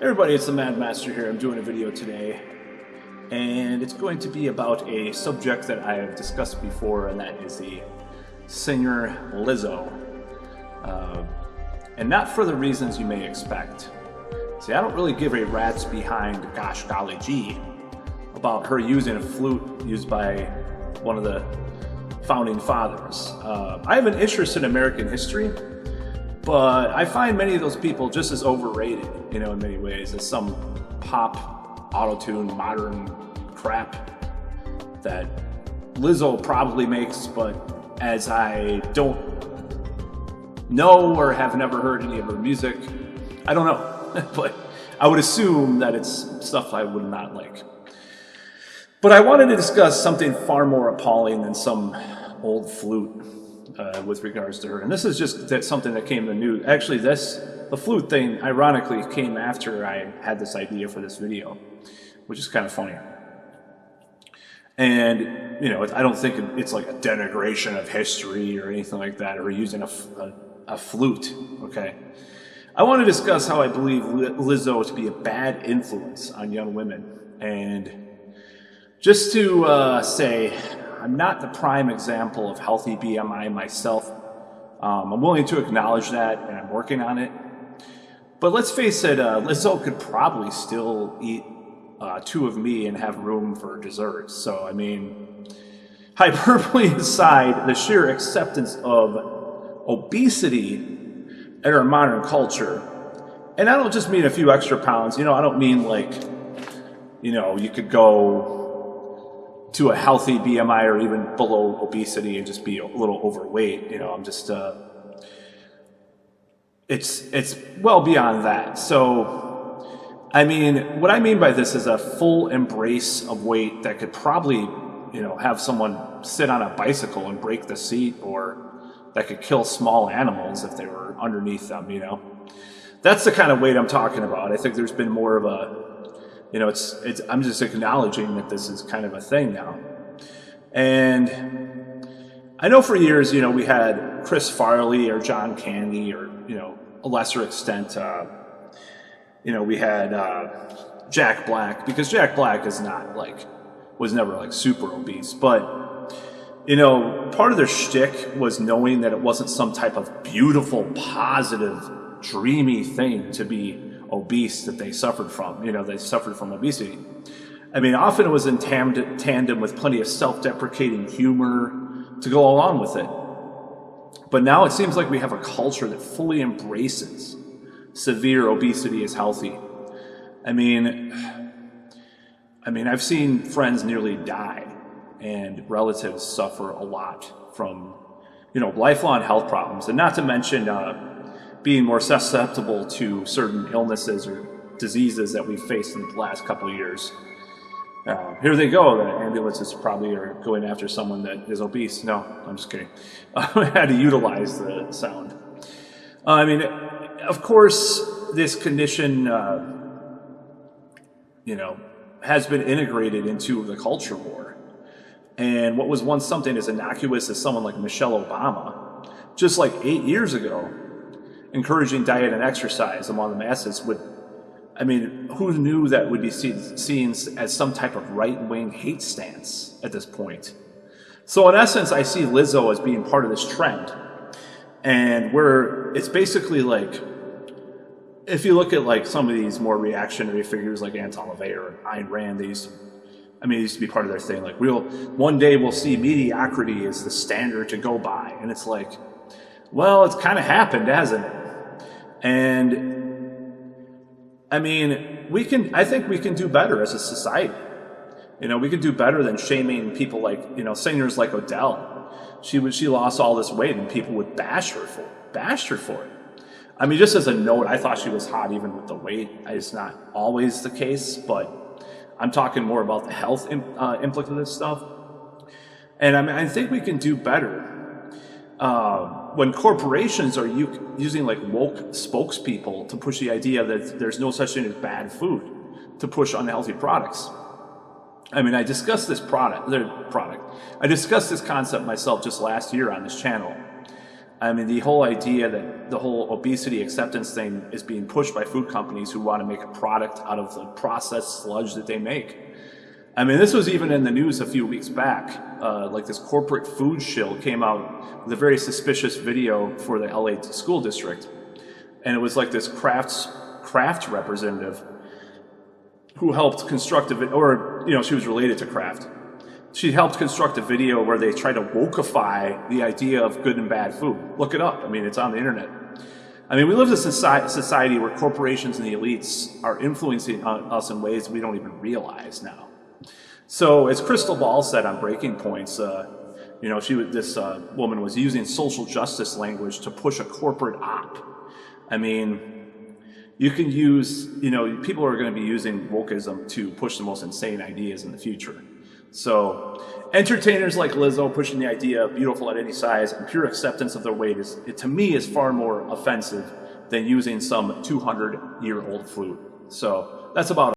Everybody, it's the Mad Master here. I'm doing a video today, and it's going to be about a subject that I have discussed before, and that is the singer Lizzo. And not for the reasons you may expect. See, I don't really give a rat's behind gosh golly gee about her using a flute used by one of the founding fathers. I have an interest in American history, but I find many of those people just as overrated, in many ways, as some pop, auto-tune, modern crap that Lizzo probably makes, but as I don't know or have never heard any of her music, I don't know, but I would assume that it's stuff I would not like. But I wanted to discuss something far more appalling than some old flute with regards to her. And this is just something that came in the news. Actually, the flute thing, ironically, came after I had this idea for this video, which is kind of funny. And, I don't think it's like a denigration of history or anything like that, or using a flute, okay? I want to discuss how I believe Lizzo to be a bad influence on young women. And just to say, I'm not the prime example of healthy BMI myself. I'm willing to acknowledge that, and I'm working on it. But let's face it, Lizzo could probably still eat two of me and have room for dessert. So, hyperbole aside, the sheer acceptance of obesity in our modern culture, and I don't just mean a few extra pounds, I don't mean like, you could go to a healthy BMI or even below obesity and just be a little overweight. I'm just, it's well beyond that. So, what I mean by this is a full embrace of weight that could probably, have someone sit on a bicycle and break the seat, or that could kill small animals if they were underneath them, That's the kind of weight I'm talking about. I think there's been more of a, I'm just acknowledging that this is kind of a thing now. And I know for years, we had Chris Farley or John Candy, or, a lesser extent, we had Jack Black, because Jack Black is not was never super obese, but part of their shtick was knowing that it wasn't some type of beautiful, positive, dreamy thing to be obese that they suffered from. They suffered from obesity. Often it was in tandem with plenty of self-deprecating humor to go along with it. But now it seems like we have a culture that fully embraces severe obesity as healthy. I've seen friends nearly die, and relatives suffer a lot from, lifelong health problems, and not to mention being more susceptible to certain illnesses or diseases that we've faced in the last couple of years. Here they go, the ambulances probably are going after someone that is obese. No, I'm just kidding. I had to utilize the sound. Of course, this condition, has been integrated into the culture war. And what was once something as innocuous as someone like Michelle Obama, just like 8 years ago, encouraging diet and exercise among the masses who knew that would be seen as some type of right-wing hate stance at this point? So in essence, I see Lizzo as being part of this trend. And where it's basically if you look at some of these more reactionary figures like Anton LaVey or Ayn Rand, it used to be part of their thing. One day we'll see mediocrity as the standard to go by. And it's well, it's kind of happened, hasn't it? And I think we can do better as a society. We can do better than shaming people singers like Adele. She lost all this weight and people would bash her for it. Just as a note, I thought she was hot even with the weight. It's not always the case, but I'm talking more about the health implicative stuff. And I think we can do better when corporations are using woke spokespeople to push the idea that there's no such thing as bad food, to push unhealthy products. I discussed this I discussed this concept myself just last year on this channel. I mean, the whole idea that the whole obesity acceptance thing is being pushed by food companies who want to make a product out of the processed sludge that they make. I mean, this was even in the news a few weeks back. Like this corporate food shill came out with a very suspicious video for the LA school district. And it was like this Kraft representative who helped construct a video, or, she was related to Kraft. She helped construct a video where they tried to wokeify the idea of good and bad food. Look it up. I mean, it's on the internet. I mean, we live in a society where corporations and the elites are influencing us in ways we don't even realize now. So, as Crystal Ball said on Breaking Points, this woman was using social justice language to push a corporate op. I mean, you can use, people are going to be using wokeism to push the most insane ideas in the future. So, entertainers like Lizzo pushing the idea of beautiful at any size and pure acceptance of their weight to me, is far more offensive than using some 200-year-old flute. So, that's about it.